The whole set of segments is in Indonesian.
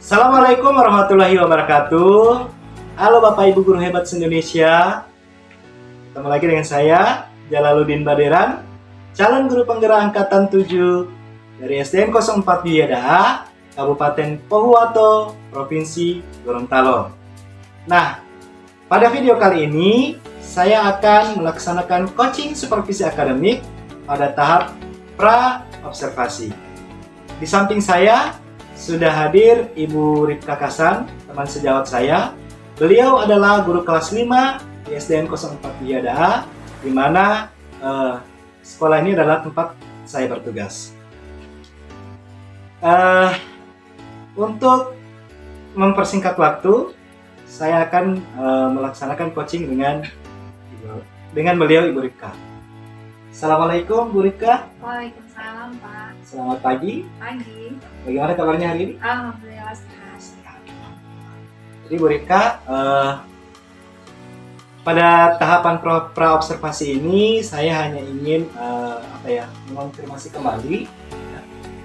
Assalamualaikum warahmatullahi wabarakatuh. Halo Bapak Ibu Guru Hebat se-Indonesia. Ketemu lagi dengan saya, Jalaluddin Baderan, calon guru penggerak angkatan 7 dari SDN 04 Biyadaha, Kabupaten Pohuwato, Provinsi Gorontalo. Nah, pada video kali ini saya akan melaksanakan coaching supervisi akademik pada tahap pra-observasi. Di samping saya sudah hadir Ibu Ripka Kasan, teman sejawat saya. Beliau adalah guru kelas 5 di SDN 04 Biyadaha, di mana sekolah ini adalah tempat saya bertugas. Untuk mempersingkat waktu, saya akan melaksanakan coaching dengan beliau Ibu Ripka. Assalamualaikum Bu Ripka. Waalaikumsalam Pak. Selamat pagi. Pagi. Bagaimana kabarnya hari ini? Alhamdulillah sehat. Jadi Bu Ripka, pada tahapan pra-observasi ini saya hanya ingin mengonfirmasi kembali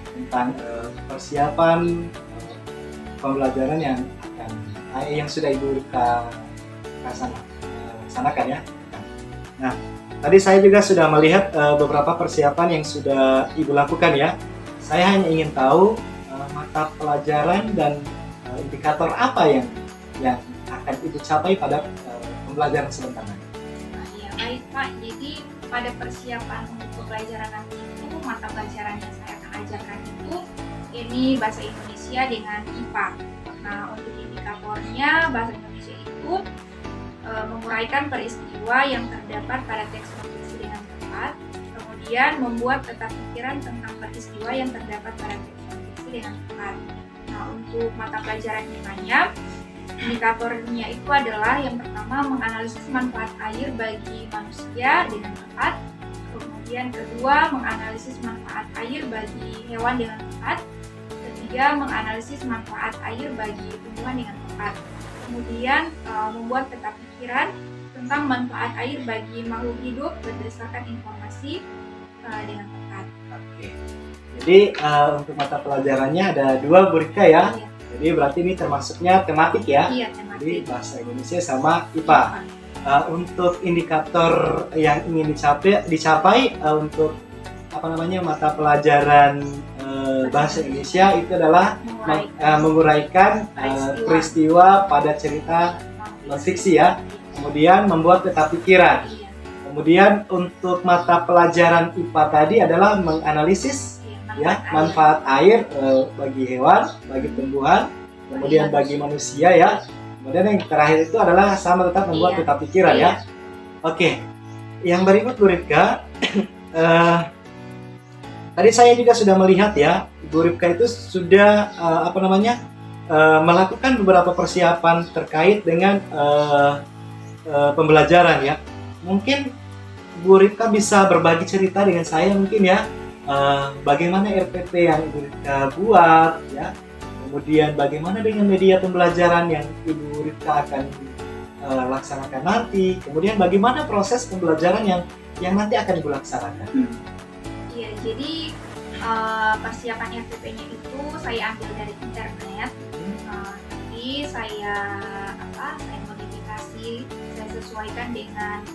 tentang persiapan pembelajaran yang sudah Ibu Ripka laksanakan ya. Nah, tadi saya juga sudah melihat beberapa persiapan yang sudah Ibu lakukan ya. Saya hanya ingin tahu mata pelajaran dan indikator apa yang akan Ibu capai pada pembelajaran sebentar lagi. Ya baik Pak, jadi pada persiapan untuk pembelajaran nanti itu mata pelajaran yang saya akan ajarkan itu ini bahasa Indonesia dengan IPA. Nah, untuk indikatornya bahasa Indonesia itu menguraikan peristiwa yang terdapat pada teks non-fiksi dengan tepat, kemudian membuat peta pikiran tentang peristiwa yang terdapat pada teks non-fiksi dengan tepat. Nah, untuk mata pelajaran limanya, indikatornya itu adalah yang pertama menganalisis manfaat air bagi manusia dengan tepat, kemudian kedua menganalisis manfaat air bagi hewan dengan tepat, ketiga menganalisis manfaat air bagi tumbuhan dengan tepat, kemudian membuat peta pikiran tentang manfaat air bagi makhluk hidup berdasarkan informasi dengan tepat. Oke. Jadi untuk mata pelajarannya ada 2 Bu Ripka ya. Iya. Jadi berarti ini termasuknya tematik ya. Iya, tematik. Jadi bahasa Indonesia sama IPA. Untuk indikator yang ingin dicapai untuk mata pelajaran bahasa Indonesia itu adalah menguraikan peristiwa pada cerita non-fiksi ya. Kemudian membuat peta pikiran. Iya. Kemudian untuk mata pelajaran IPA tadi adalah menganalisis manfaat air bagi hewan, bagi tumbuhan, kemudian bagi manusia ya. Kemudian yang terakhir itu adalah sama tetap membuat peta pikiran ya. Oke. Yang berikut Bu Ripka, tadi saya juga sudah melihat ya, Bu Ripka itu sudah melakukan beberapa persiapan terkait dengan pembelajaran ya. Mungkin Bu Ripka bisa berbagi cerita dengan saya mungkin ya. Bagaimana RPP yang Ibu Ripka buat ya, kemudian bagaimana dengan media pembelajaran yang Ibu Ripka akan laksanakan nanti, kemudian bagaimana proses pembelajaran yang nanti akan Ibu laksanakan. Iya, jadi persiapan RPP-nya itu saya ambil dari internet, tapi saya modifikasi, saya sesuaikan dengan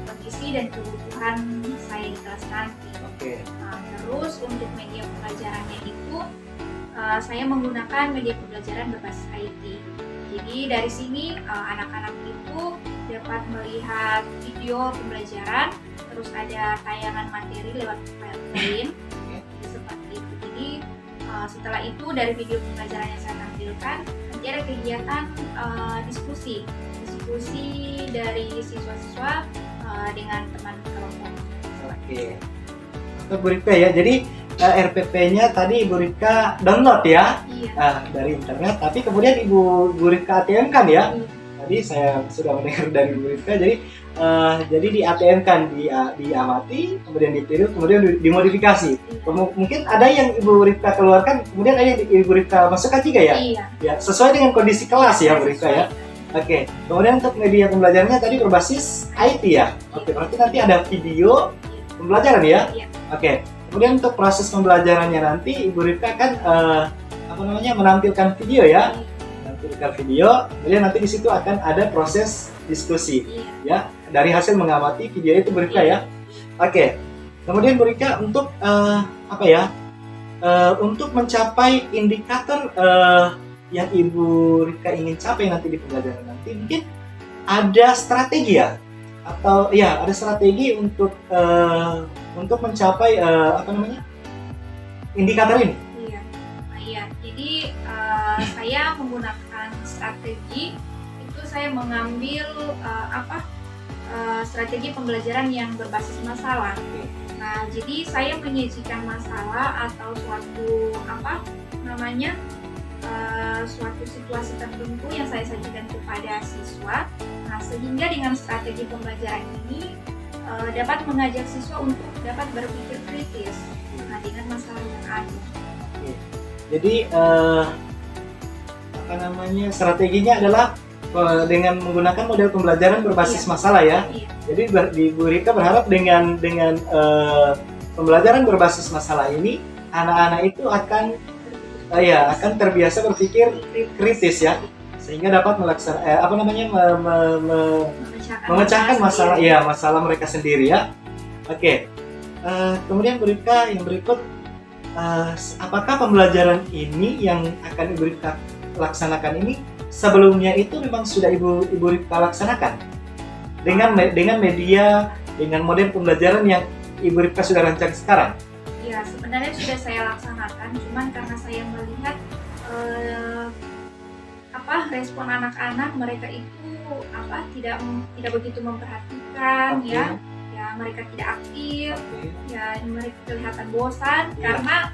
kondisi dan kebutuhan saya di kelas nanti. Oke. Terus untuk media pembelajarannya itu saya menggunakan media pembelajaran berbasis IT. Jadi dari sini anak-anak itu dapat melihat video pembelajaran, terus ada tayangan materi lewat file seperti itu. Jadi setelah itu dari video pembelajaran yang saya tampilkan nanti ada kegiatan diskusi dari siswa-siswa dengan teman kelompok. Oke. Untuk Bu Ripka ya, jadi RPP-nya tadi Ibu Ripka download ya. Iya. Dari internet, tapi kemudian Bu Ripka ATM-kan ya. Iya. Tadi saya sudah mendengar dari Bu Ripka, jadi di ATM-kan, diamati, kemudian ditiru, kemudian dimodifikasi. Mungkin ada yang Ibu Ripka keluarkan, kemudian ada yang Ibu Ripka masukkan juga ya. Iya. Ya, sesuai dengan kondisi kelas ya Bu Ripka ya. Oke, kemudian untuk media pembelajarannya tadi berbasis IT ya. Oke, berarti nanti ada video pembelajaran ya. Iya. Oke, kemudian untuk proses pembelajarannya nanti Ibu Ripka kan menampilkan video ya. Menampilkan video, kemudian nanti di situ akan ada proses diskusi ya dari hasil mengamati video itu Bu Rika ya. Oke. Kemudian Bu Rika untuk untuk mencapai indikator yang Ibu Rika ingin capai nanti di pembelajaran nanti, mungkin ada strategi ya, atau ya ada strategi untuk mencapai indikator ini. Iya. Jadi saya menggunakan strategi itu, saya mengambil strategi pembelajaran yang berbasis masalah. Nah, jadi saya menyajikan masalah atau suatu situasi tertentu yang saya sajikan kepada siswa. Nah, sehingga dengan strategi pembelajaran ini dapat mengajak siswa untuk dapat berpikir kritis dengan masalah yang ada. Jadi strateginya adalah dengan menggunakan model pembelajaran berbasis masalah ya. Jadi Bu Rika berharap dengan pembelajaran berbasis masalah ini anak-anak itu akan terbiasa berpikir kritis ya, sehingga dapat memecahkan masalah mereka sendiri ya. Oke. Kemudian Bu Rika yang berikut, apakah pembelajaran ini yang akan Ibu Rika laksanakan ini sebelumnya itu memang sudah Ibu Rika laksanakan dengan media, dengan model pembelajaran yang Ibu Rika sudah rancang sekarang? Ya, sebenarnya sudah saya laksanakan, cuman karena saya melihat respon anak-anak mereka itu tidak begitu memperhatikan ya mereka tidak aktif, ya mereka kelihatan bosan karena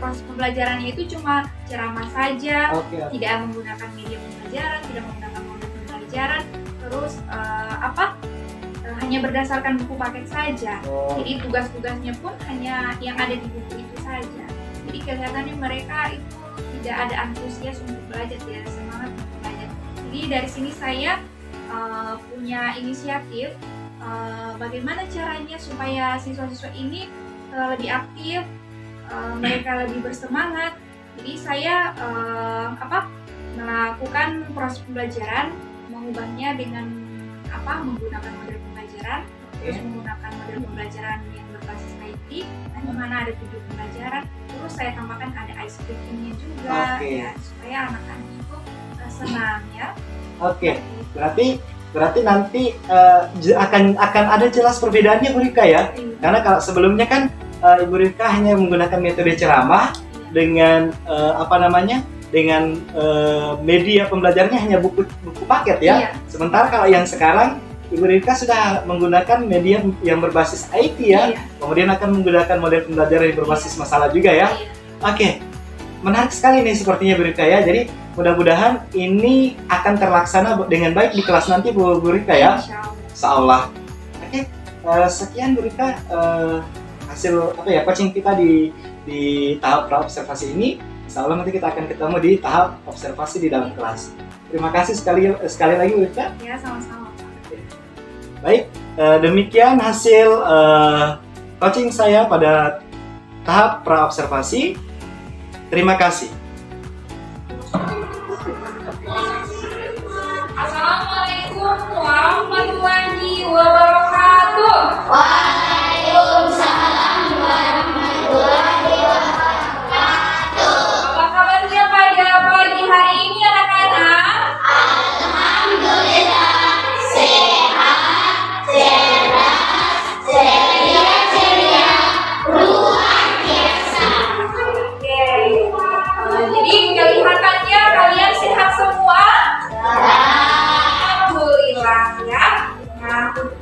proses pembelajarannya itu cuma ceramah saja, tidak menggunakan media pembelajaran, tidak menggunakan model pembelajaran, terus hanya berdasarkan buku paket saja. Jadi tugas-tugasnya pun hanya yang ada di buku itu saja. Jadi kelihatannya mereka itu tidak ada antusias untuk belajar, tidak ada semangat untuk belajar. Jadi dari sini saya punya inisiatif bagaimana caranya supaya siswa-siswa ini lebih aktif, mereka lebih bersemangat. Jadi saya melakukan proses pembelajaran, mengubahnya dengan menggunakan model pembelajaran, terus menggunakan model pembelajaran yang berbasis IT, dan di mana ada video pembelajaran, terus saya tambahkan ada ice breaking-nya juga ya, supaya anak-anak itu senang ya. Berarti nanti akan ada jelas perbedaannya Bu Rika ya. Karena kalau sebelumnya kan Ibu Rika hanya menggunakan metode ceramah dengan dengan media pembelajarannya hanya buku paket ya. Sementara kalau yang sekarang Ibu Rika sudah menggunakan media yang berbasis IT ya. Kemudian akan menggunakan model pembelajaran yang berbasis masalah juga ya. Oke. Menarik sekali nih sepertinya Bu Rika ya. Jadi mudah-mudahan ini akan terlaksana dengan baik di kelas nanti Bu Rika ya. Insyaallah. Oke. Sekian Bu Rika hasil coaching kita di tahap pra-observasi ini. Insyaallah nanti kita akan ketemu di tahap observasi di dalam kelas. Terima kasih sekali lagi Bu Rika. Ya, sama-sama. Baik, demikian hasil coaching saya pada tahap pra-observasi. Terima kasih. Assalamualaikum warahmatullahi wabarakatuh. Waalaikumsalam warahmatullahi wabarakatuh. Apa kabarnya pada pagi hari ini anak-anak? Alhamdulillah, sehat, cerdas, ceria, luar biasa. Jadi kelihatannya kalian sehat semua? Alhamdulillah ya. Nah, untuk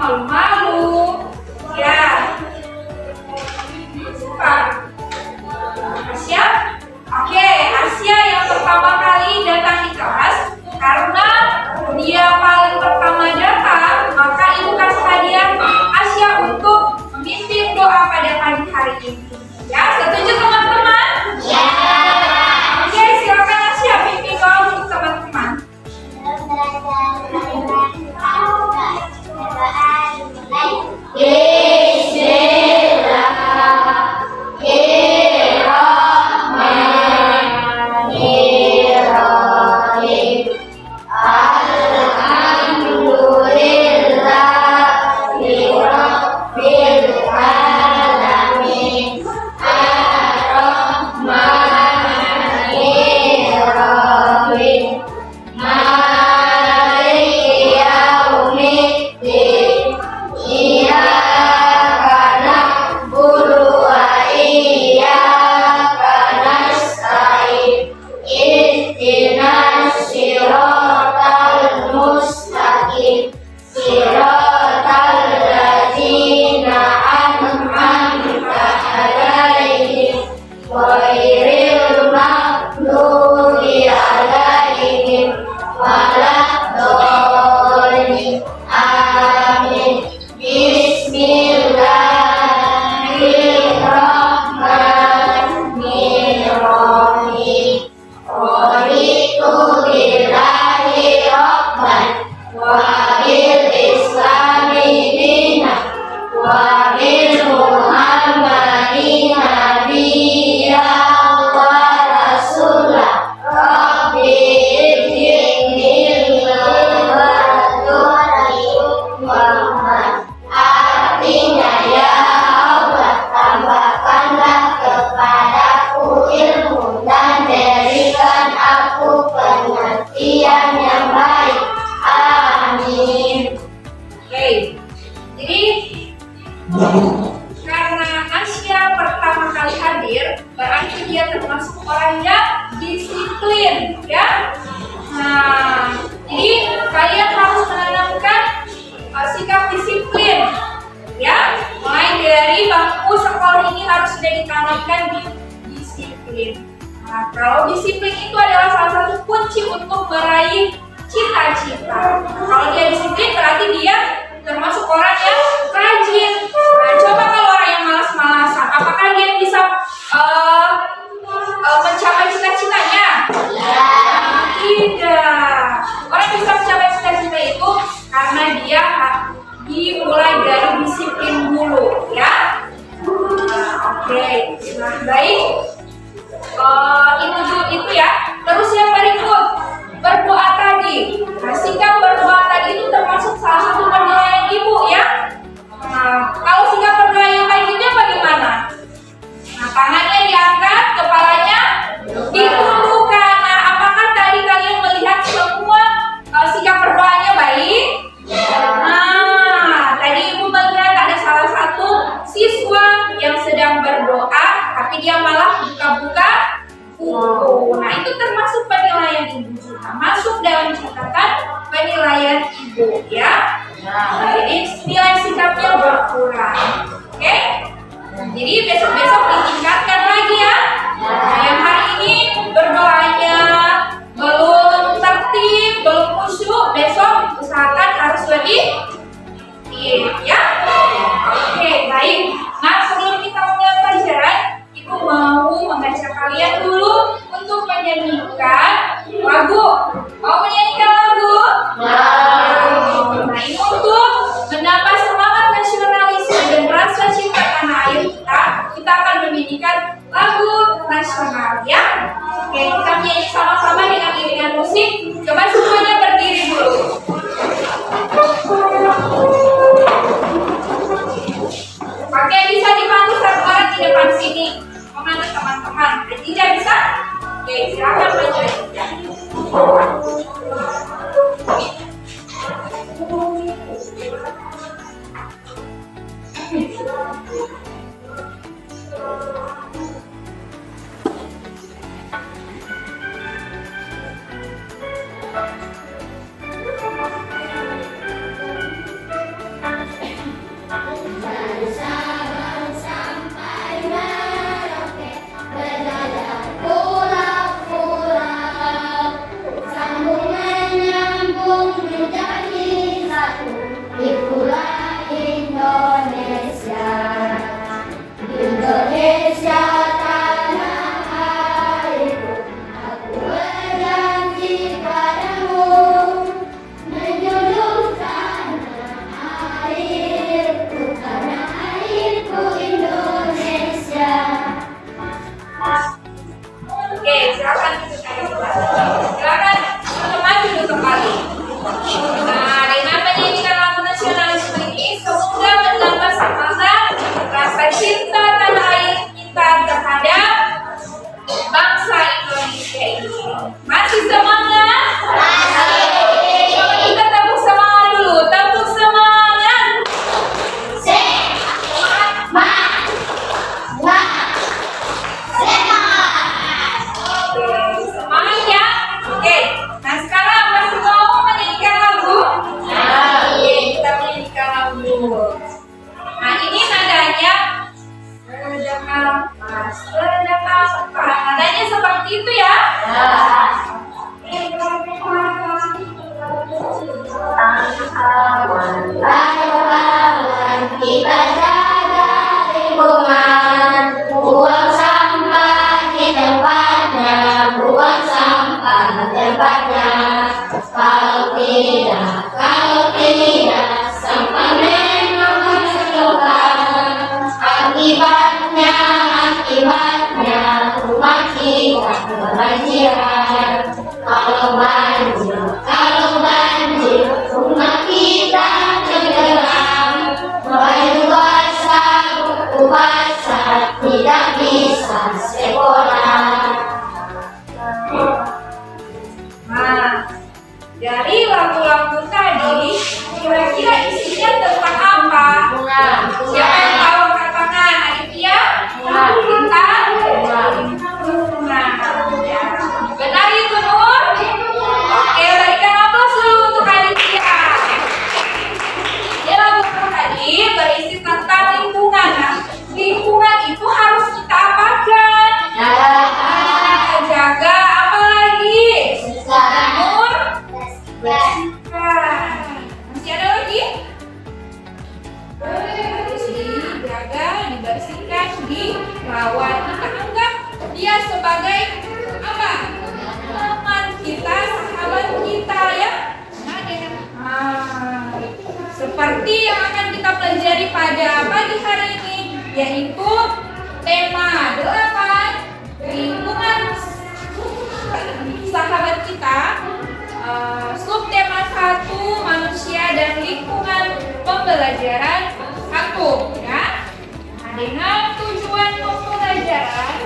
malu-malu. Ya. Suka. Asia? Oke, Asia yang pertama kali datang di kelas karena dia paling pertama datang, maka ibu kasih hadiah Asia untuk memimpin doa pada pagi hari ini. Ya, setuju teman-teman? Ya. Oke, silakan Asia pimpin doa untuk teman-teman. Bismillahirrahmanirrahim. Alhamdulillahirabbil alamin. Ar-Rahmanirrahim. Maliki yaumiddin. Iyyaka na'budu wa iyyaka nasta'in. Ihdinas siratal mustaqim. Siratal ladzina an'amta 'alaihim ghairil maghdubi 'alaihim waladdallin. Amin. Bismillahirrahmanirrahim. Raditu billahi rabban wa bil islami dinan wa bil muhammadin nabiyyan wa rasulah. Rabbi idzini Muhammad. Artinya, ya Allah, tambahkanlah kepadaku ilmu dan berikan aku pengertian yang baik. Amin. Oke, jadi karena Asia pertama kali hadir, berarti dia termasuk orang yang disiplin, ya. Nah, jadi kalian harus menanamkan sikap disiplin, ya. Mulai dari bangku sekolah ini harus sudah ditanamkan di disiplin. Nah, kalau disiplin itu adalah salah satu kunci untuk meraih cita-cita. Kalau dia disiplin berarti dia termasuk orang yang rajin. Nah, coba kalau orang yang malas-malasan, apakah dia bisa mencapai cita-citanya? Tidak. Orang yang bisa mencapai cita-cita itu karena dia dimulai dari disiplin dulu, ya. Oke. Nah, baik. Itu ya. Terus yang berikut, berdoa tadi. Nah, sikap berdoa tadi itu termasuk salah satu penilaian ibu, ya. Nah, kalau sikap berdoa yang baik itu bagaimana? Nah, tangannya diangkat, kepalanya ditundukkan. Nah, apakah tadi kalian melihat semua sikap berdoanya baik? Nah, tadi ibu melihat ada salah satu siswa yang sedang berdoa, tapi dia malah buka-buka buku. Nah, itu termasuk penilaian ibu juga, masuk dalam catatan penilaian ibu, ya. Nah, jadi nilai sikapnya berkurang, oke? Jadi besok-besok ditingkatkan lagi, ya. Nah, yang hari ini berdoanya belum tertib, belum khusyuk, besok usahakan harus lebih aktif, ya. Oke, baik. Nah, sebelum kita mulai pelajaran, ibu mau mengajak kalian dulu untuk menyanyikan lagu. Mau menyanyikan lagu? Nah, ini untuk menambah semangat nasionalisme dan rasa cinta tanah air kita akan menyanyikan lagu nasional, ya. Oke, kita menyanyi sama Ayo kita jaga lingkungan, buang sampah di tempatnya, buang sampah di tempatnya. Kalau tidak, sampah memang menyebabkan akibatnya rumah kita kebanjiran. Kalau banjir, rumah kita tenggelam. Baju basah tidak bisa sekolah. Nah, dari lagu-lagu tadi, kira-kira isinya tentang apa? Siapa yang tahu angkat tangan? Aditya? Tentang bunga. Ya. Benar itu, Nur? Oke, berikan aplaus dulu untuk Aditya. Ya, lagu tadi berisi tentang lingkungan. Nah, lingkungan itu harus kita apakan? Jaga apa lagi? Nur? Bersihkan. Masih ada lagi? Harus dijaga, dibersihkan, dirawat. Kita anggap dia sebagai apa? Teman kita, sahabat kita ya. Seperti yang akan kita pelajari pada pagi hari ini, yaitu tema 8 lingkungan sahabat kita. Subtema 1 manusia dan lingkungan pembelajaran 1 ya. Nah, dengan tujuan pembelajaran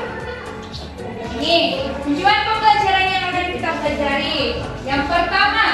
ini, tujuan pembelajaran yang akan kita pelajari. Yang pertama,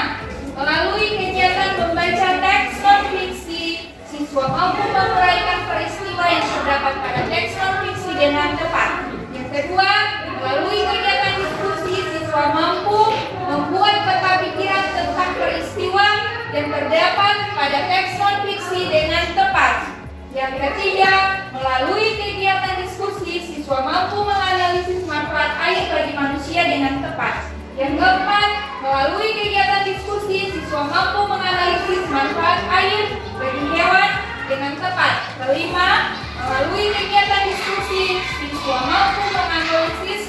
melalui kegiatan membaca teks non-fiksi, siswa mampu menguraikan peristiwa yang terdapat pada teks non-fiksi dengan tepat. Yang kedua, melalui kegiatan diskusi, siswa mampu membuat peta pikiran tentang peristiwa yang terdapat pada teks non-fiksi dengan tepat. Yang ketiga, melalui kegiatan diskusi, siswa mampu menganalisis manfaat air bagi manusia dengan tepat. Yang keempat, melalui kegiatan diskusi, siswa mampu menganalisis manfaat air bagi hewan dengan tepat. Kelima, melalui kegiatan diskusi, siswa mampu menganalisis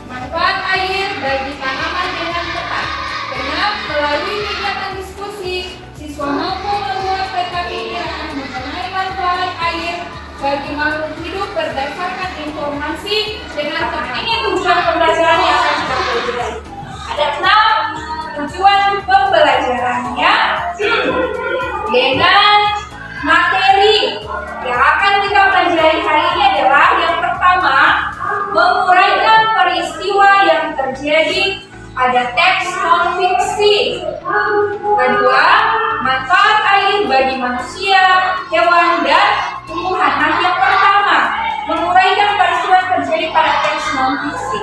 manfaat air bagi tanaman dengan tepat. Keenam, melalui kegiatan diskusi, siswa mampu membuat peta pikiran mengenai manfaat air bagi makhluk hidup berdasarkan informasi dengan tepat. Ini tujuan pembelajaran yang akan kita pelajari. Ada 6 tujuan pembelajarannya dengan materi yang akan kita pelajari hari ini adalah yang pertama, menguraikan peristiwa yang terjadi pada teks non-fiksi. Kedua, manfaat air bagi manusia, hewan, dan tumbuhan. Nah, yang pertama, menguraikan peristiwa yang terjadi pada teks non-fiksi.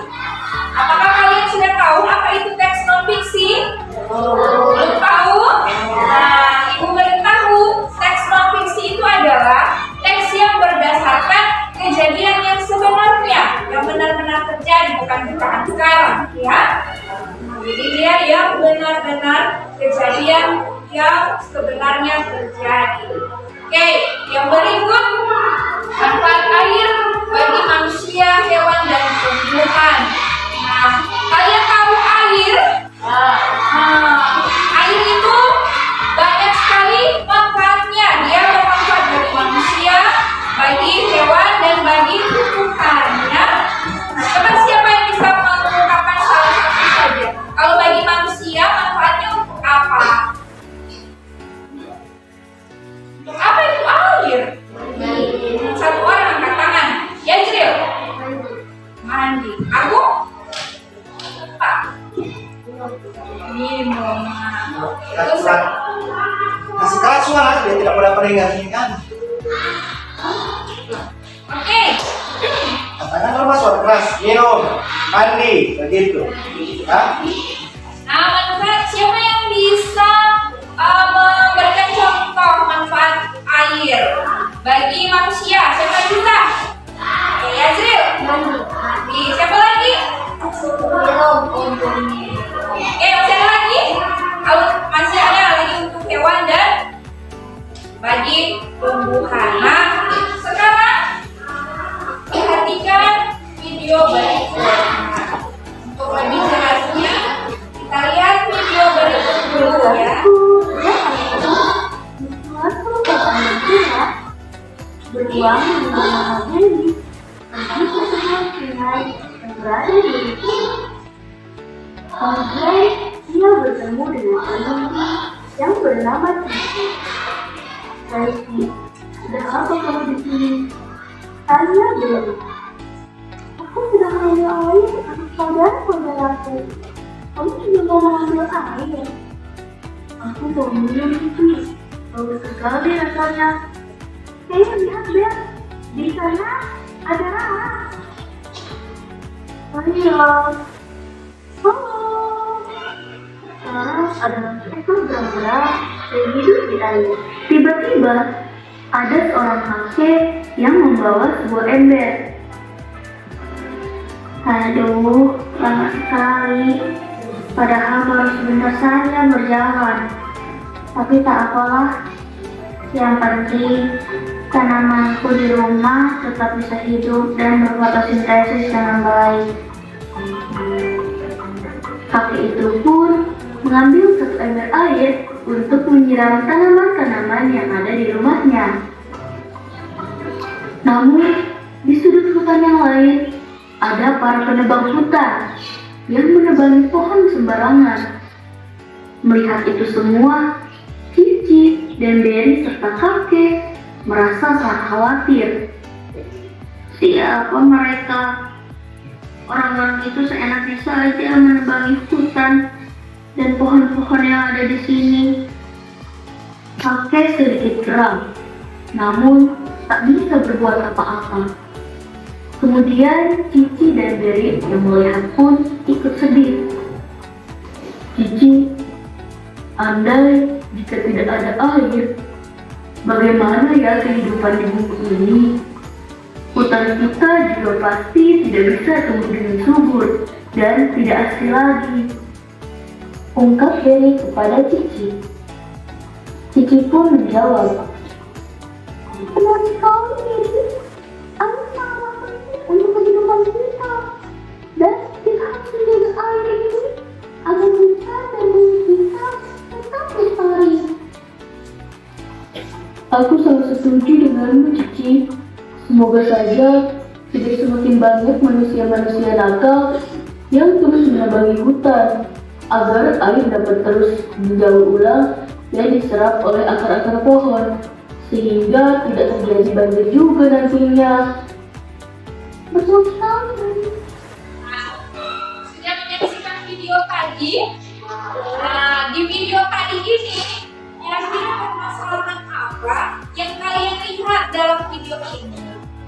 Apakah kalian sudah tahu apa itu teks non-fiksi? Belum tahu? Nah, Ibu beritahu, teks non-fiksi itu adalah teks yang berdasarkan kejadian yang sebenarnya, yang benar-benar terjadi, bukan ciptaan sekarang, ya. Jadi dia yang benar-benar kejadian yang sebenarnya terjadi. Oke, yang berikut, manfaat air bagi manusia, hewan, dan tumbuhan. Nah, kalian tahu air? Air itu banyak sekali manfaatnya. Dia bermanfaat bagi manusia, bagi hewan, dan bagi tumbuhan. Ya? Nah, coba siapa yang bisa mengungkapkan salah satu saja? Kalau bagi manusia, manfaatnya untuk apa? Untuk apa itu air? Satu orang angkat tangan. Ya, Jril? Mandi. Aku? Minum. Kasih keras suara, dia tidak mudah peringatkan. Oke. Katakan normal suara keras, minum, mandi, begitu. Ya? Nah, manfaat siapa yang bisa memberikan contoh manfaat air bagi manusia? Siapa yang bisa? Oke, Azril. Mandi. Siapa lagi? Oke, masih ada lagi? Masih ada lagi untuk hewan dan dari tumbuhan. Nah, sekarang perhatikan video berikutnya. Untuk lebih jelasnya, kita lihat video berikut dulu ya. Berjuang menggunakan diri begitu semua sungai yang berada di sini. Kemudian ia bertemu dengan penunggu yang bernama Cici. Cici, sudah apa kamu di sini? Tanya Beri. Aku sudah mengambil air untuk saudara-saudaraku. Kamu juga mau mengambil air? Aku mau minum Cici. Bagus sekali rasanya. Lihat Bel, di sana ada Rara. Ayo. Sekarang adalah seekor gembala yang hidup di air. Tiba-tiba ada seorang kakek yang membawa sebuah ember. Aduh, lama sekali. Padahal baru sebentar saja berjalan. Tapi tak apalah. Yang penting tanamanku di rumah tetap bisa hidup dan berfotosintesis dengan baik. Kakek itu pun mengambil satu ember air untuk menyiram tanaman-tanaman yang ada di rumahnya. Namun, di sudut hutan yang lain, ada para penebang hutan yang menebangi pohon sembarangan. Melihat itu semua, Cici dan Beri serta kakek merasa sangat khawatir. Siapa mereka? Orang-orang itu seenaknya saja menebangi hutan dan pohon-pohon yang ada di sini. Kakek sedikit geram, namun tak bisa berbuat apa-apa. Kemudian Cici dan Beri yang melihat pun ikut sedih. Cici, andai jika tidak ada air, bagaimana ya kehidupan di bumi ini? Hutan kita juga pasti tidak bisa tumbuh dengan subur dan tidak asli lagi. Ungkap Beri kepada Cici. Cici pun menjawab, benar sekali Beri. Air sangat penting untuk kehidupan kita dan kita harus menjaga air ini agar kita dan bumi kita tetap lestari. Aku sangat setuju denganmu, Cici. Semoga saja tidak semakin banyak manusia-manusia nakal yang terus menebangi hutan agar air dapat terus didaur ulang dan diserap oleh akar-akar pohon sehingga tidak terjadi banjir juga nantinya. Betul sekali. Sudah menyaksikan video tadi? Nah, di video tadi ini kira-kira permasalahan apa yang kalian lihat dalam video ini?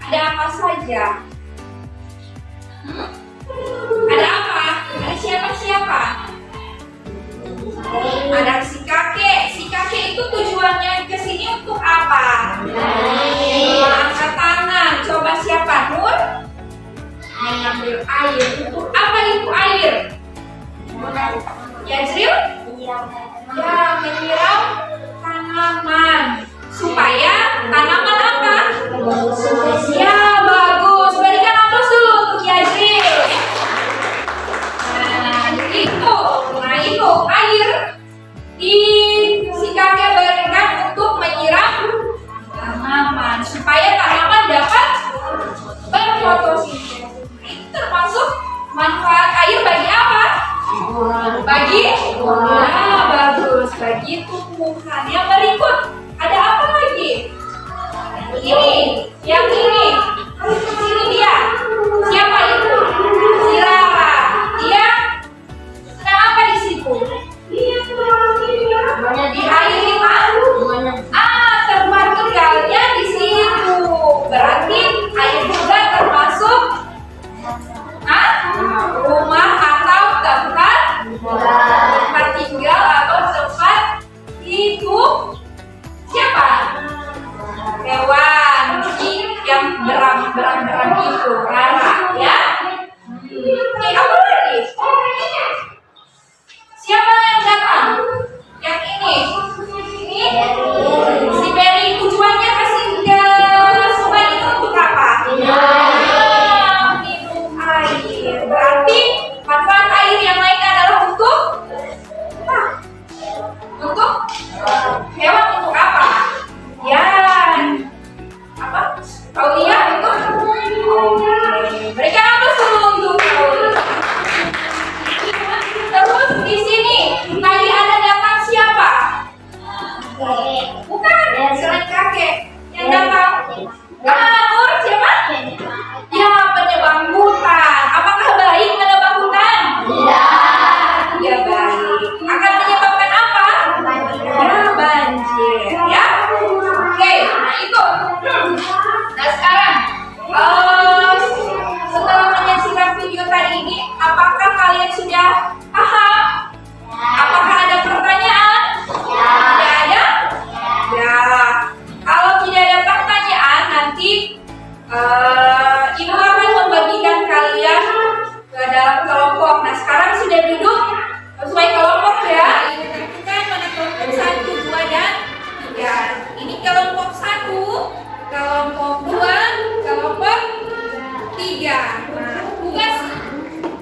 Ada apa saja? Ada apa? Ada siapa-siapa? Ada si kakek. Si kakek itu tujuannya ke sini untuk apa? Angkat tangan. Coba siapa? Nur? Mengambil air. Untuk apa itu air? Ya, Zril? Ya, menyiram tanaman. Supaya tanaman apa? Ya, bagus. Berikan aplaus dulu untuk Yazril. Nah, itu. Nah, itu air di si kakek berikan untuk menyiram tanaman supaya tanaman dapat berfotosintesis. Itu termasuk manfaat air bagi apa? Bagi? Nah, bagus. Bagi tumbuhan. Yang berikut. Bukan, selain kakek. Yang datang. Nur, siapa? Ya, penebang hutan. Apakah baik menebang hutan? Ya baik. Akan menyebabkan apa? Ya banjir. Ya. Oke, nah itu. Nah sekarang, setelah menyaksikan video tadi ini, apakah kalian sudah paham? Apakah ada pertanyaan? Tidak ada? Ya. Kalau tidak ada pertanyaan, nanti Ibu akan membagikan kalian ke dalam kelompok. Nah sekarang sudah duduk sesuai kelompok ya. Ibu tentukan mana kelompok 1, 2, dan 3. Ini kelompok 1, kelompok 2, kelompok 3. Nah tugas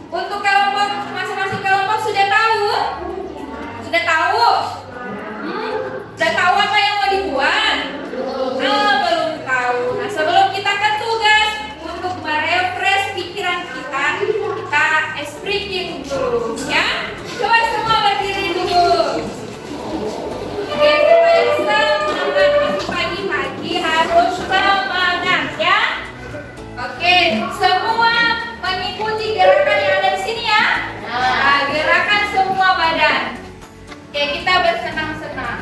untuk kelompok masing-masing kelompok sudah tahu? Sudah tahu? Sudah tahu apa yang mau dibuat? Belum tahu. Nah sebelum kita ke tugas untuk merefresh pikiran kita speaking dulu ya. Coba semua berdiri dulu. Oke, supaya semangat masih pagi-pagi harus semangat ya. Oke, semua mengikuti gerakan yang ada di sini ya. Nah, gerakan semua badan. Oke, kita bersenang-senang.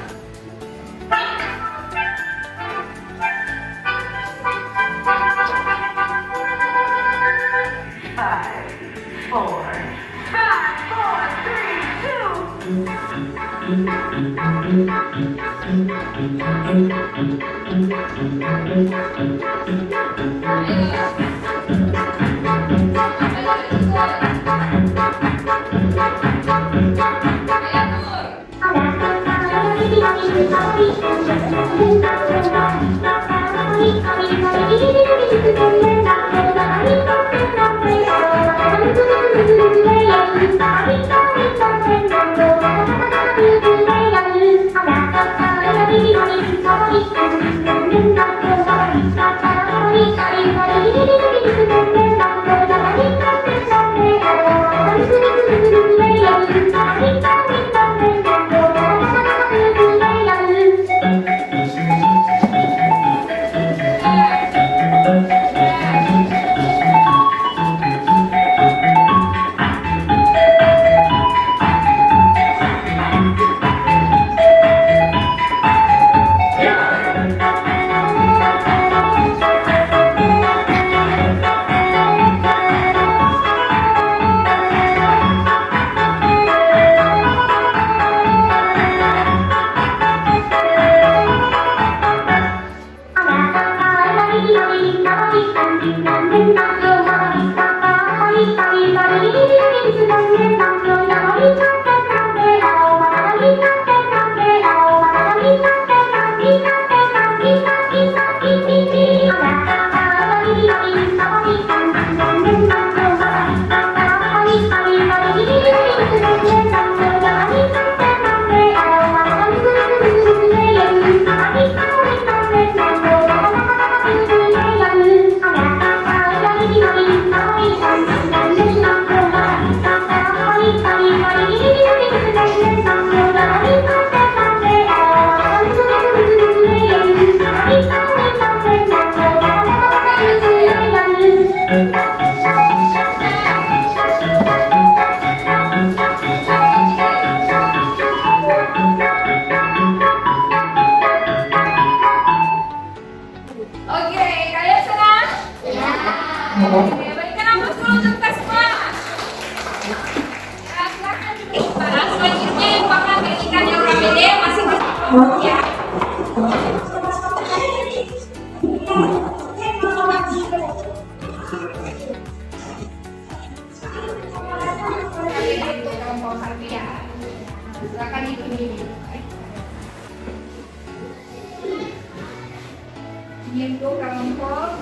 Menyentuh kelompok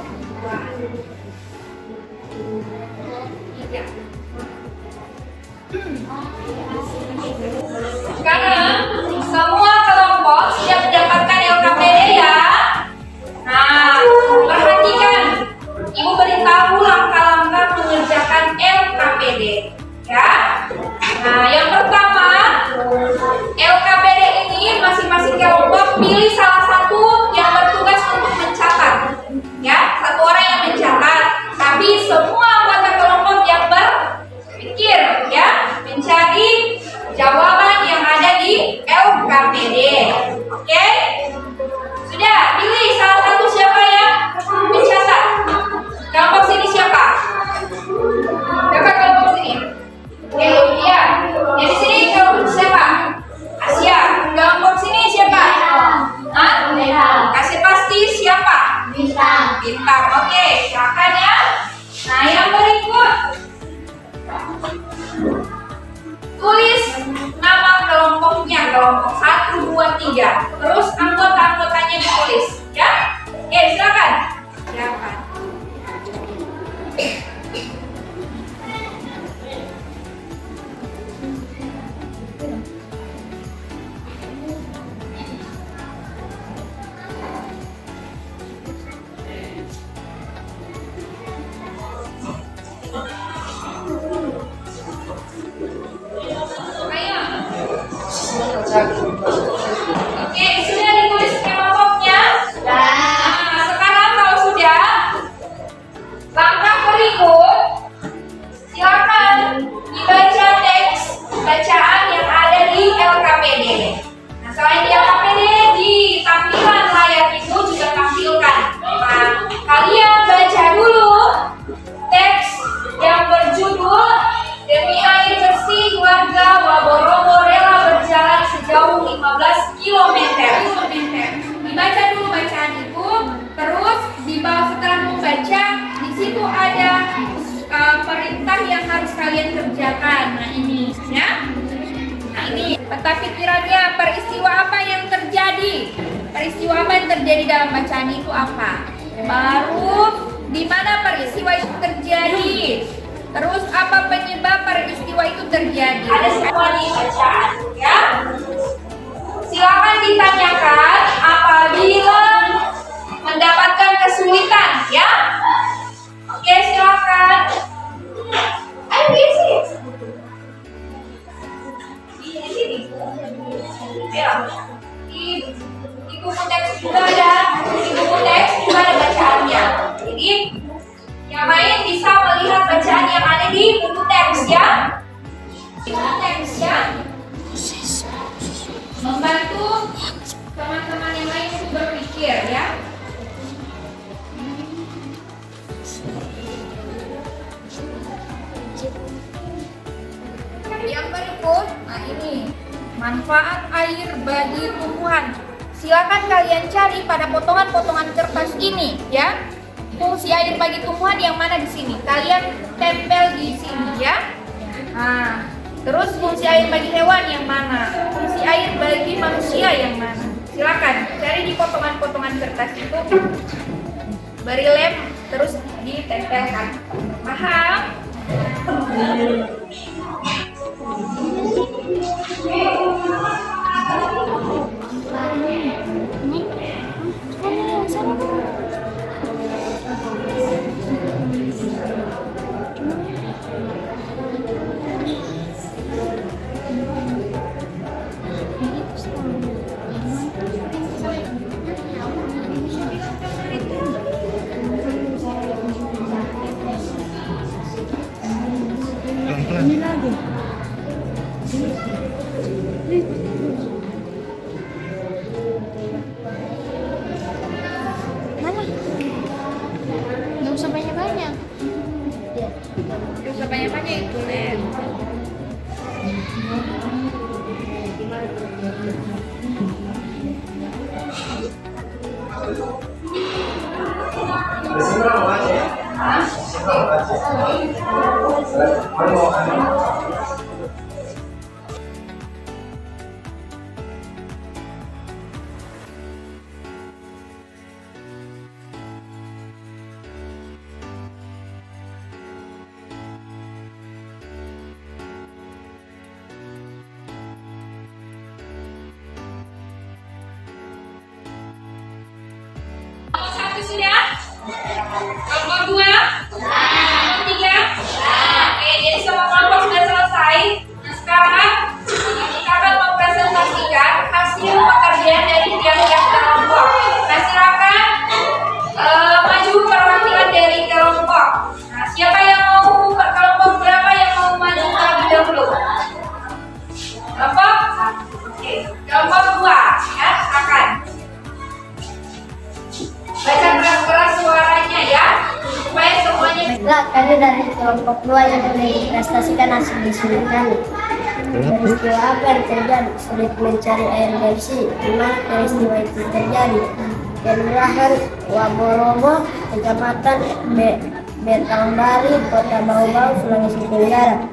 3. Sekarang semua kelompok sudah mendapatkan LKPD ya. Nah, perhatikan. Ibu beritahu langkah-langkah mengerjakan LKPD ya. Nah, yang pertama, LKPD ini masing-masing kelompok pilih Bintang. Oke, silakan ya. Nah, yang berikut. Tulis nama kelompoknya, kelompok 1, 2, 3. Terus anggota-anggotanya ditulis, ya. Oke, silakan. Silakan. Ayo. Oke, sudah ditulis kelompoknya? Nah, sekarang kalau sudah, langkah berikut, silakan dibaca teks bacaan yang ada di LKPD. Nah, selain di LKPD, di tampilan layar itu juga tampilkan. Nah, kalian baca dulu teks yang berjudul Demi air bersih warga Waborowo rela berjalan sejauh 15 km. Dibaca dulu bacaan itu, terus di bawah setelah membaca, di situ ada perintah yang harus kalian kerjakan. Nah ini, ya. Nah ini, peta pikirannya peristiwa apa yang terjadi? Peristiwa apa yang terjadi dalam bacaan itu apa? Baru di mana peristiwa itu terjadi? Terus apa penyebab peristiwa itu terjadi? Ada semua di bacaan, ya. Silakan ditanyakan apabila mendapatkan kesulitan, ya. Oke, silakan. Ayo isi. Di sini. Ayo. Di buku teks juga ada. Di buku teks juga ada bacaannya. Jadi yang lain bisa melihat bacaan yang ada di buku teks, ya. Buku teks, ya. Membantu teman-teman yang lain untuk berpikir, ya. Yang berikut, nah ini manfaat air bagi tumbuhan. Silakan kalian cari pada potongan-potongan kertas ini, ya. Fungsi air bagi tumbuhan yang mana di sini? Kalian tempel di sini, ya. Nah, terus fungsi air bagi hewan yang mana? Fungsi air bagi manusia yang mana? Silakan cari di potongan-potongan kertas itu. Beri lem, terus ditempelkan. Paham? Mana? Nggak usah banyak-banyak. Nggak usah banyak-banyak, boleh. Satu sudah? Kelompok 2? Kelompok 3? Oke, jadi semua kelompok sudah selesai. Nah, sekarang kita akan mempresentasikan hasil pekerjaan dari tiap-tiap kelompok. Nah, silakan maju perwakilan dari kelompok. Nah, siapa yang mau kelompok berapa yang mau maju terlebih dahulu? Kelompok? Oke, kelompok 2 ya, silakan. Baca keras-keras suaranya ya, supaya semuanya. Lah, kami dari kelompok 2 yang mempresentasikan hasil diskusi kami. Peristiwa apa yang terjadi? Sulit mencari air bersih. Di mana peristiwa itu terjadi? Kelurahan Waborobo, Kecamatan Betambari, Kota Bau-Bau, Sulawesi Tenggara.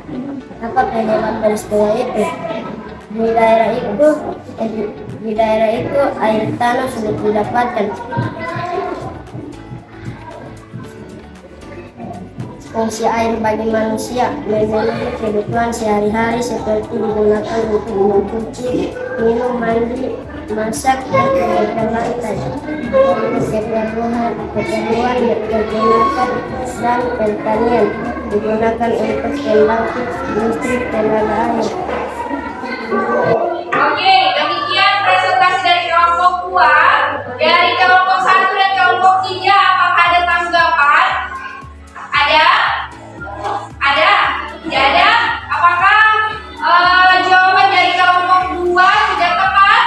Apa penyebab peristiwa itu? Di daerah itu air tanah sulit didapatkan. Fungsi air bagi manusia memenuhi kebutuhan sehari-hari seperti digunakan untuk mencuci, minum, mandi, masak, dan perbaikan lantai. Keperluan peternakan dan pertanian digunakan untuk pembangkit listrik tenaga air. Oke, demikian presentasi dari kelompok 2. Dari kelompok 1 dan kelompok 3, apakah ada tanggapan? Ada? Ada? Tidak ada? Apakah jawaban dari kelompok 2 sudah tepat?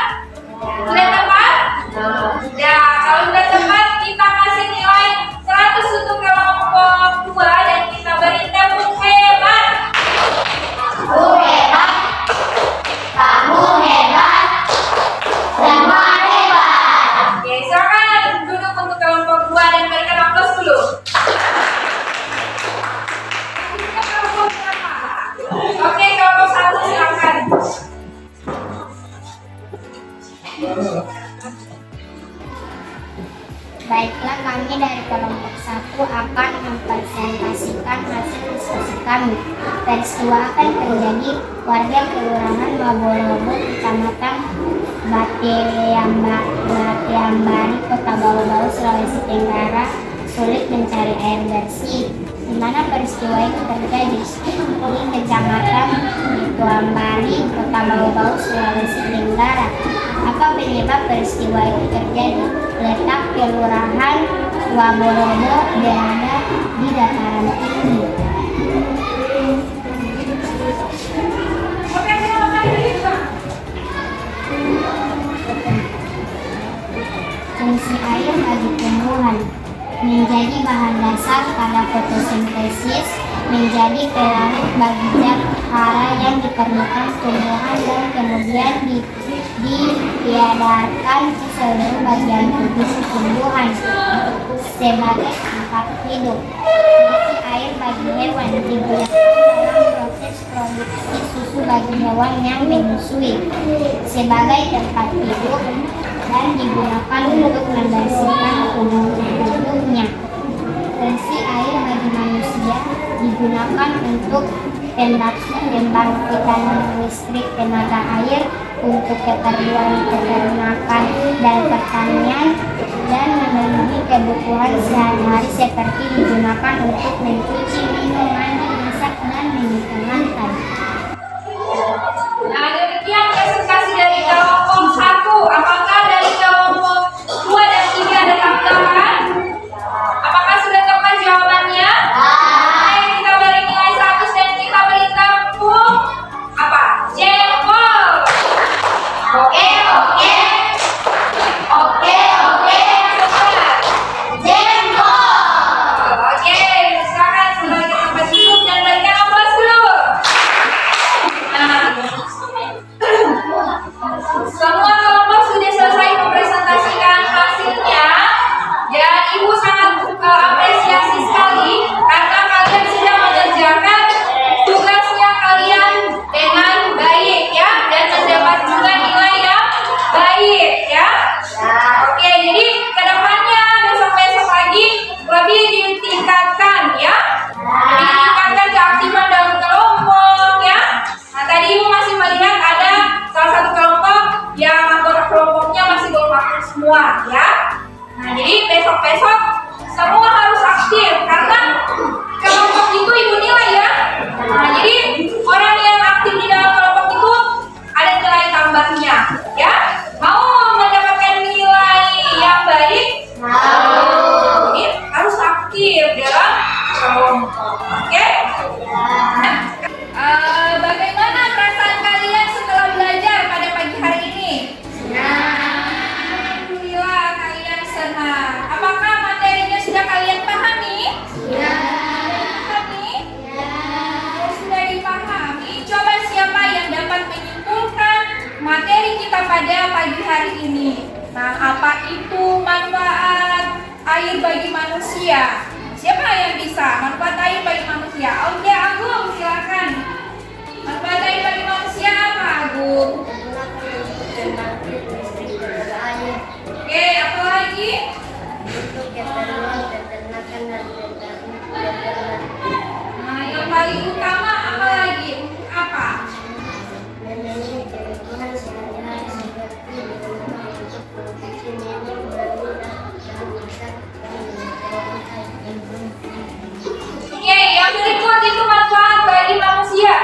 Sudah tepat? Sudah. Kalau sudah tepat, kita kasih nilai 100 untuk kelompok 2 dan kita beri tepuk hebat. Oke, silakan duduk untuk kelompok 2 dan berikan aplaus dulu. Oke, kelompok 1 silakan. Baiklah, kami dari kelompok 1 akan mempresentasikan hasil diskusi kami. Peristiwa akan terjadi warga Kelurahan Waborobo, Kecamatan Bateambari, Kota Bau-Bau, Sulawesi Tenggara sulit mencari air bersih. Di mana peristiwa itu terjadi? Di Kecamatan Bateambari, Kota Bau-Bau, Sulawesi Tenggara. Apa penyebab peristiwa itu terjadi? Letak Kelurahan Waborobo berada di dataran tinggi. Fungsi air bagi tumbuhan menjadi bahan dasar pada fotosintesis, menjadi pelarut bagi zat hara yang diperlukan tumbuhan dan kemudian diedarkan ke seluruh bagian tubuh tumbuhan sebagai tempat hidup. Fungsi air bagi hewan digunakan dalam proses produksi susu bagi hewan yang menyusui sebagai tempat hidup dan digunakan untuk membersihkan tubuhnya. Fungsi air bagi manusia digunakan untuk pembangkitan listrik tenaga air, untuk keperluan peternakan dan pertanian, dan memenuhi kebutuhan sehari-hari seperti digunakan untuk mencuci, minum, mandi, masak, dan menyikat lantai. Nah, demikian presentasi dari kelompok 1. Apakah dari kelompok 2 dan 3 ada tanggapan? Apakah sudah tepat jawabannya? Oke, kita beri nilai 100 dan kita beri tepuk apa? Jempol. Oke. Jempol. Oke, silakan kembali ke tempat duduk dan berikan aplaus dulu. Nah, semua kelompok sudah selesai mempresentasikan hasilnya dan Ibu sangat apresiasi sekali karena kalian sudah mengerjakan tugasnya kalian dengan baik ya, dan mendapat juga nilai yang baik ya. Oke, jadi kedepannya besok-besok lagi lebih ditingkatkan ya, lebih ditingkatkan keaktifan dalam kelompok ya. Nah, tadi Ibu masih melihat ada salah satu kelompok yang anggota kelompoknya masih belum aktif semua ya. Nah, jadi besok-besok semua harus aktif karena kelompok itu Ibu nilai ya. Nah, jadi orang yang aktif di dalam kelompok itu ada nilai tambahnya ya. Mau mendapatkan nilai yang baik? Jadi harus aktif dalam kelompok. Oke? Bagaimana perasaan kalian setelah belajar pada pagi hari ini? Alhamdulillah kalian senang. Apakah manusia. Siapa yang bisa manfaat air bagi manusia? Oke, Agung, silakan. Manfaat air bagi manusia apa, Agung? Oke, apa lagi? Nah, yang paling utama apa lagi? Apa? Oke, yang berikut itu manfaat bagi manusia.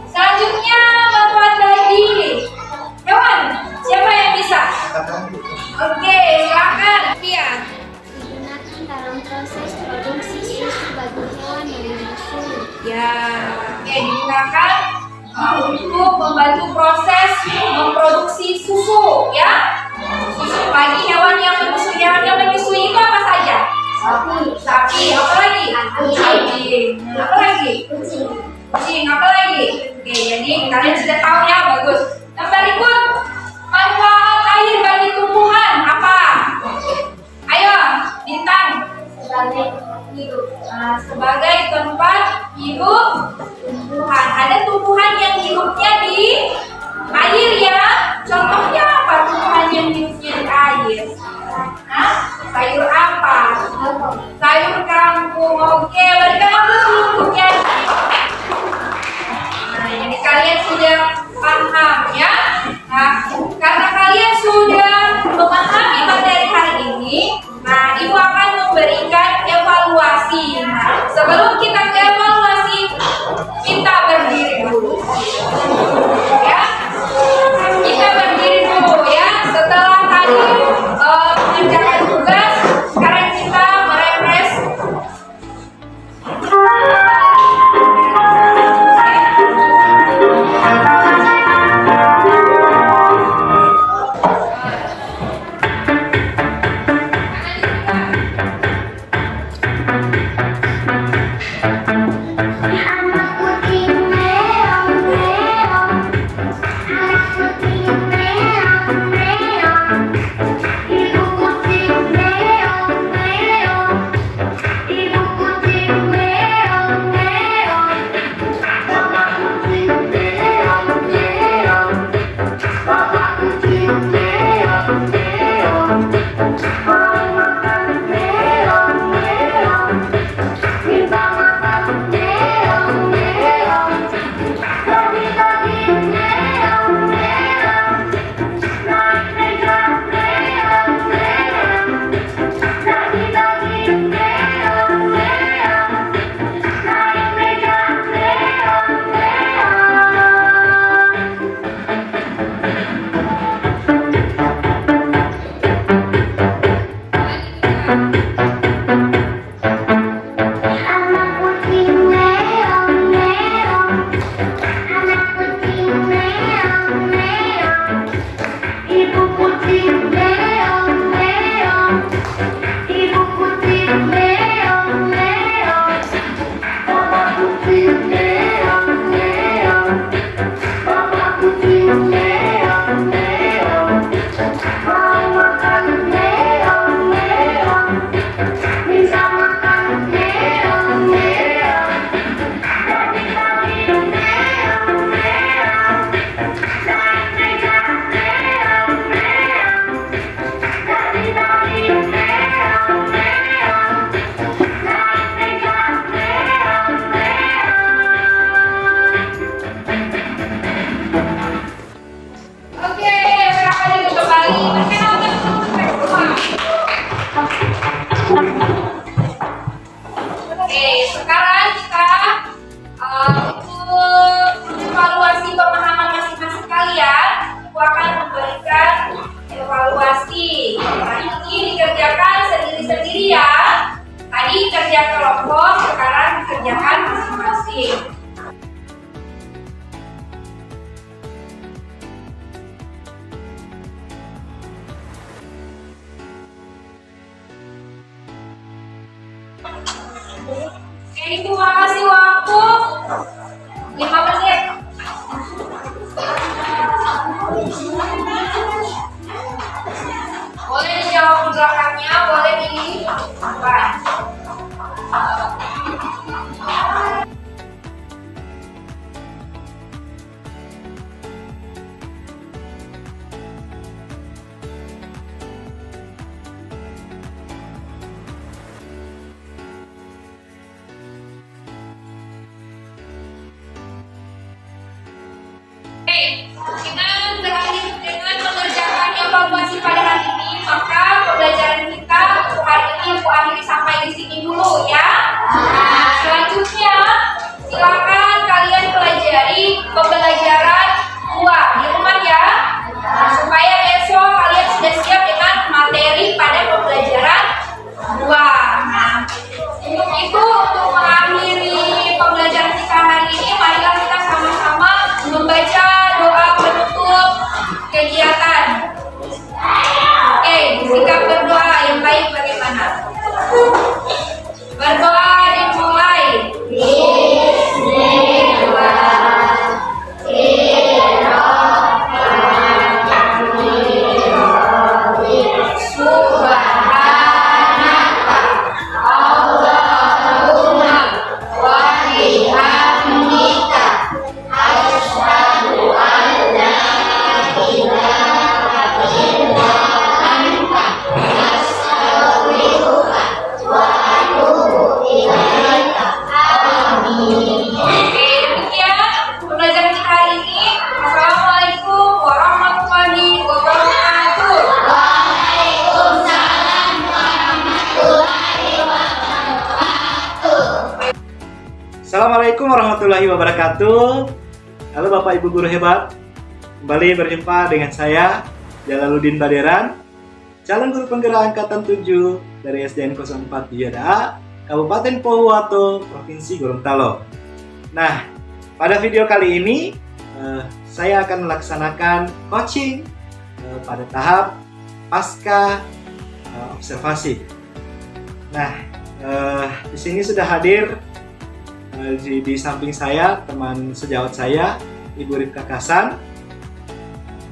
Selanjutnya manfaat bagi hewan. Siapa yang bisa? Oke, silakan. Pia. Digunakan dalam proses produksi susu bagi hewan yang menyusui. Ya, oke, digunakan untuk membantu proses memproduksi susu, ya. Susu bagi hewan yang menyusui. Hewan yang menyusui itu apa saja? Sapi, apa lagi? Anjing, apa lagi? Kucing, apa lagi? Oke, jadi kalian sudah tahu ya, bagus. Yang berikut, manfaat air bagi tumbuhan apa? Ayo, Bintang. Sebagai tempat hidup tumbuhan. Ada tumbuhan yang hidupnya di air ya. Contohnya apa tumbuhan yang hidupnya di air? Hah? Sayur apa? Sayur kangkung. Oke, berikan aku seluruhnya. Nah, jadi kalian sudah paham ya. Nah, karena kalian sudah memahami materi hari ini, nah, Ibu akan memberikan evaluasi. Nah, sebelum kita ke evaluasi, kita berdiri dulu. Ya, kita berdiri dulu ya. Setelah tadi mengerjakan tugas, sekarang kita merefresh. Ibu kasih waktu 5 menit. Boleh dijawab belakangnya, boleh di depan. Assalamualaikum warahmatullahi wabarakatuh. Halo Bapak Ibu guru hebat. Kembali berjumpa dengan saya Jalaluddin Baderan, calon guru penggerak angkatan 7 dari SDN 04 Biyada, Kabupaten Pohuwato, Provinsi Gorontalo. Nah, pada video kali ini saya akan melaksanakan coaching pada tahap pasca observasi. Nah, di sini sudah hadir di samping saya teman sejawat saya, Ibu Rifka Kasan.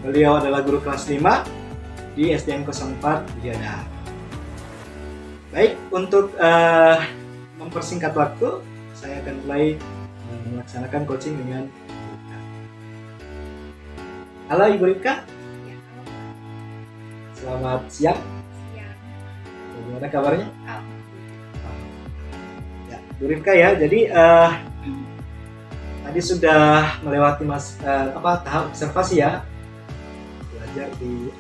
Beliau adalah guru kelas 5 di SDN 04 Biyada. Baik, untuk mempersingkat waktu, saya akan mulai melaksanakan coaching dengan Ibu Rifka. Halo Ibu Rifka. Ya, halo, Pak. Selamat siang. Siang. Bagaimana kabarnya? Alhamdulillah. Ya, Bu Rifka ya. Jadi tadi sudah melewati tahap observasi ya. Belajar di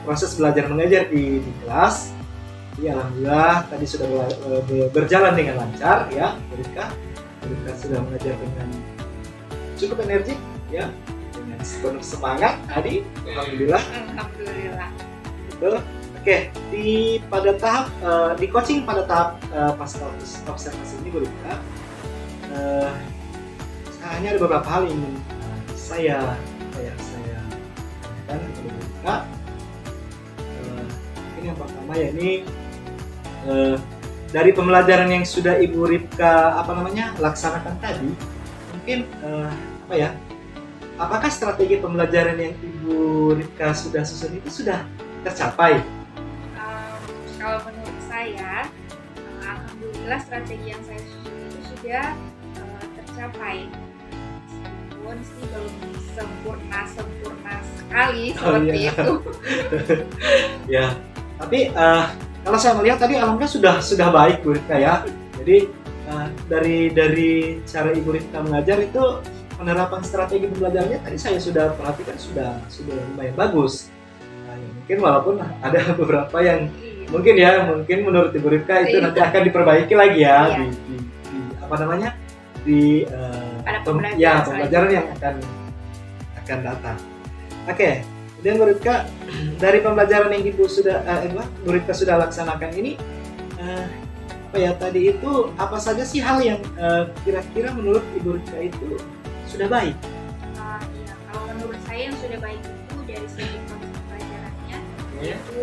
proses belajar mengajar di kelas. Jadi alhamdulillah tadi sudah berjalan dengan lancar ya, Bu Rifka. Bu Rifka sudah mengajar dengan cukup energik ya, dengan penuh semangat tadi. Alhamdulillah. Alhamdulillah. Betul. Oke, pada tahap di coaching pada tahap pasca observasi ini Bu Rifka, hanya ada beberapa hal yang ingin saya tanyakan kepada Bu Rifka. Ini yang pertama yakni dari pembelajaran yang sudah Ibu Rifka laksanakan tadi, mungkin apakah strategi pembelajaran yang Ibu Rifka sudah susun itu sudah tercapai? Kalau menurut saya, alhamdulillah strategi yang saya susun itu sudah tercapai. Meskipun sih belum sempurna sekali seperti itu. Ya, tapi kalau saya melihat tadi alhamdulillah sudah baik Bu Rifka ya. Jadi dari cara Ibu Rifka mengajar itu penerapan strategi pembelajarannya tadi saya sudah perhatikan sudah lumayan bagus. Nah, ya mungkin walaupun ada beberapa yang mungkin menurut Ibu Rifka itu nanti akan diperbaiki lagi ya. Iya. Pada pembelajaran yang akan datang. Oke, kemudian Bu Rifka, dari pembelajaran yang Bu Rifka sudah laksanakan ini, tadi itu apa saja sih hal yang kira-kira menurut Ibu Rifka itu sudah baik? Iya, kalau menurut saya yang sudah baik itu dari segi konsep pembelajarannya, itu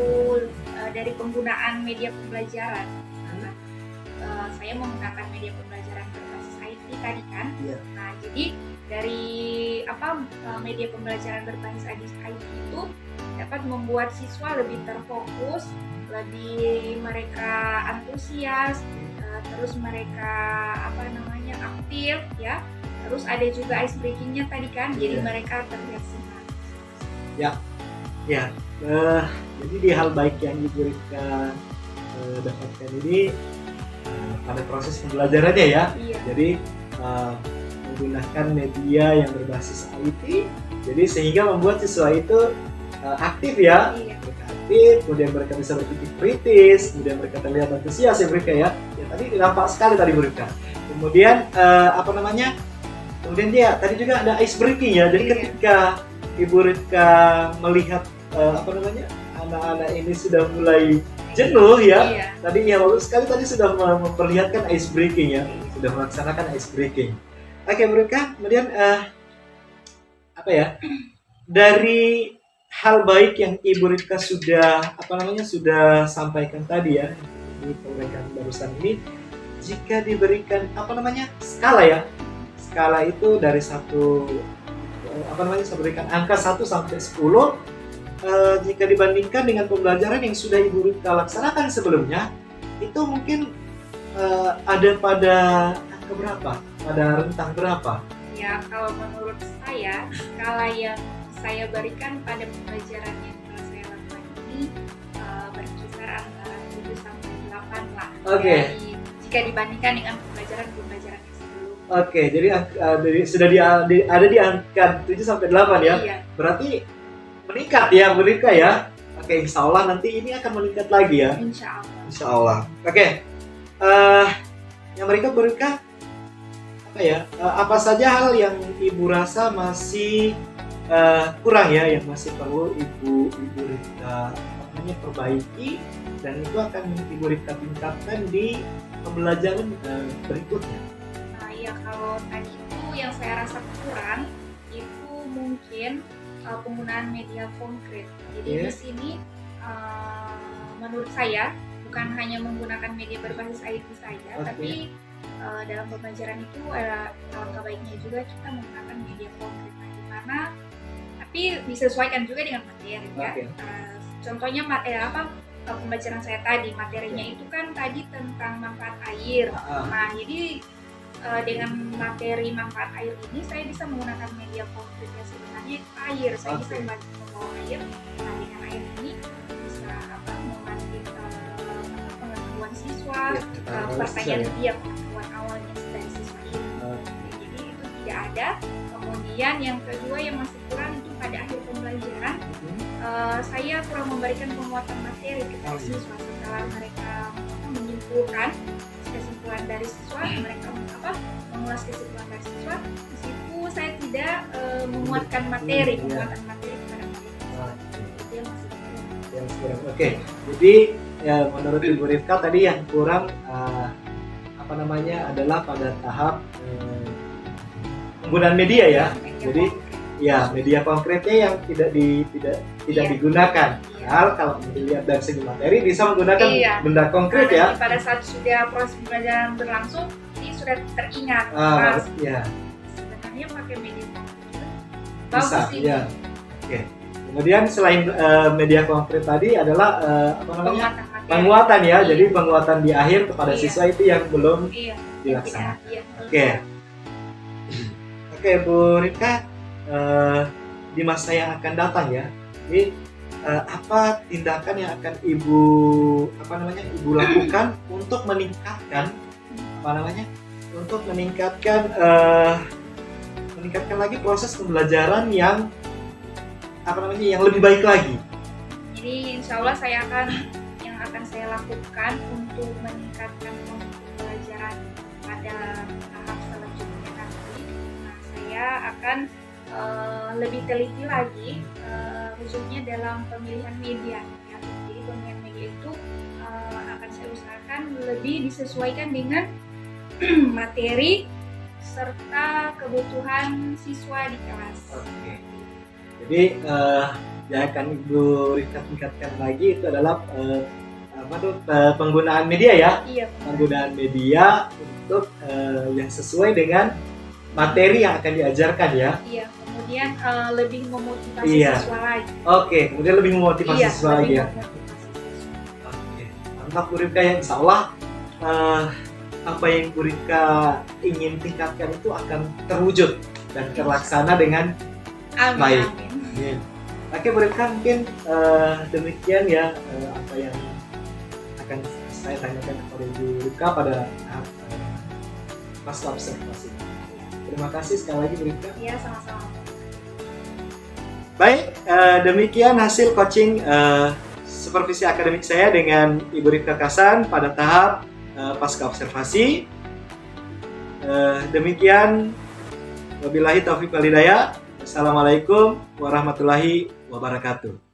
dari penggunaan media pembelajaran. Karena saya menggunakan media pembelajaran berbasis IT tadi kan. Iya. Nah, jadi dari media pembelajaran berbasis IT itu dapat membuat siswa lebih terfokus, lebih mereka antusias, terus mereka aktif ya. Terus ada juga ice breakingnya tadi kan, jadi mereka terlihat senang. Ya. Jadi di hal baik yang Ibu Rifka dapatkan ini pada proses pembelajarannya ya. Iya. Jadi menggunakan media yang berbasis IT, jadi sehingga membuat siswa itu aktif ya. Iya. Mereka aktif, kemudian mereka bisa berpikir kritis, kemudian mereka terlihat antusias ya Bu Rifka ya. Ya tadi nampak sekali tadi Bu Rifka. Kemudian kemudian dia tadi juga ada ice breaking ya. Jadi ketika Ibu Rifka melihat anak-anak ini sudah mulai jenuh ya. Iya. Tadi ya bagus sekali tadi sudah memperlihatkan ice breaking ya. Sudah melaksanakan ice breaking. Oke, Bu Rifka, kemudian dari hal baik yang Ibu Rifka sudah sampaikan tadi ya di pemberitaan barusan ini, jika diberikan skala ya. Skala itu dari saya berikan angka 1 sampai 10. Jika dibandingkan dengan pembelajaran yang sudah Ibu Rifka laksanakan sebelumnya, itu mungkin ada pada angka berapa? Pada rentang berapa? Ya, kalau menurut saya, skala yang saya berikan pada pembelajaran yang telah saya lakukan ini berkisar antara 7 sampai 8 lah. Oke. Jika dibandingkan dengan pembelajaran yang sebelumnya. Oke, jadi sudah ada di angka 7 sampai 8 ya. Iya. Berarti meningkat ya Bu Rifka ya. Oke, insya Allah nanti ini akan meningkat lagi ya. Insya Allah. Insya Allah. Oke, yang berikut Bu Rifka, apa saja hal yang Ibu rasa masih kurang ya, yang masih perlu Ibu Rifka perbaiki, dan itu akan Ibu Rifka tingkatkan di pembelajaran berikutnya. Nah ya, kalau tadi itu yang saya rasa kurang itu mungkin penggunaan media konkret. Jadi di sini menurut saya bukan hanya menggunakan media berbasis IT saja, tapi dalam pembelajaran itu alangkah baiknya juga kita menggunakan media konkret. Nah, di mana tapi disesuaikan juga dengan materi ya. Contohnya pembelajaran saya tadi, materinya itu kan tadi tentang manfaat air. Nah, jadi dengan materi manfaat air ini saya bisa menggunakan media konkret yang sebenarnya itu air. Saya bisa membawa air. Nah, dengan air ini bisa memantik pengetahuan siswa, pertanyaan dia, pengetahuan awalnya dari siswa ini. Jadi itu tidak ada. Kemudian yang kedua yang masih kurang itu pada akhir pembelajaran saya kurang memberikan penguatan materi kepada siswa. Setelah mereka menyimpulkan kesimpulan dari siswa, mereka mengulas kesimpulan dari siswa, di situ saya tidak menguatkan materi, penguatan materi kepada mereka. Itu yang masih kurang. Oke, jadi ya, menurut Ibu Rifka tadi yang kurang adalah pada tahap penggunaan media ya. Jadi ya media konkretnya yang tidak digunakan. Padahal kalau dilihat dari segi materi bisa menggunakan benda konkret ya. Pada saat sudah proses pembelajaran berlangsung, ini sudah teringat. Sebenarnya pakai media konkret bagus ini. Ya. Oke. Kemudian selain media konkret tadi adalah penguatan ya. Jadi penguatan di akhir kepada siswa itu yang belum dilaksanakan. Oke, Bu Rifka, di masa yang akan datang ya, jadi apa tindakan yang akan Ibu lakukan untuk meningkatkan meningkatkan lagi proses pembelajaran yang lebih baik lagi? Jadi insya Allah yang akan saya lakukan untuk meningkatkan proses pembelajaran pada tahap selanjutnya nanti, saya akan lebih teliti lagi, khususnya dalam pemilihan media. Ya. Jadi pemilihan media itu akan saya usahakan lebih disesuaikan dengan materi serta kebutuhan siswa di kelas. Oke. Jadi yang akan Ibu Rifka tingkatkan lagi itu adalah penggunaan media ya. Iya. Penggunaan media untuk yang sesuai dengan materi yang akan diajarkan ya. Iya, kemudian lebih memotivasi siswa lagi. Oke, kemudian lebih memotivasi siswa lagi ya. Oke, mantap Bu Rifka ya. Insya Allah apa yang Bu Rifka ingin tingkatkan itu akan terwujud dan terlaksana dengan baik. Amin. Oke Bu Rifka, mungkin demikian ya apa yang akan saya tanyakan kepada Bu Rifka pada tahap pasca observasi. Terima kasih sekali lagi Bu Rifka. Iya, sama-sama. Baik, demikian hasil coaching supervisi akademik saya dengan Ibu Rifka Kasan pada tahap pasca observasi. Demikian, wabillahi taufiq wal hidayah. Assalamualaikum warahmatullahi wabarakatuh.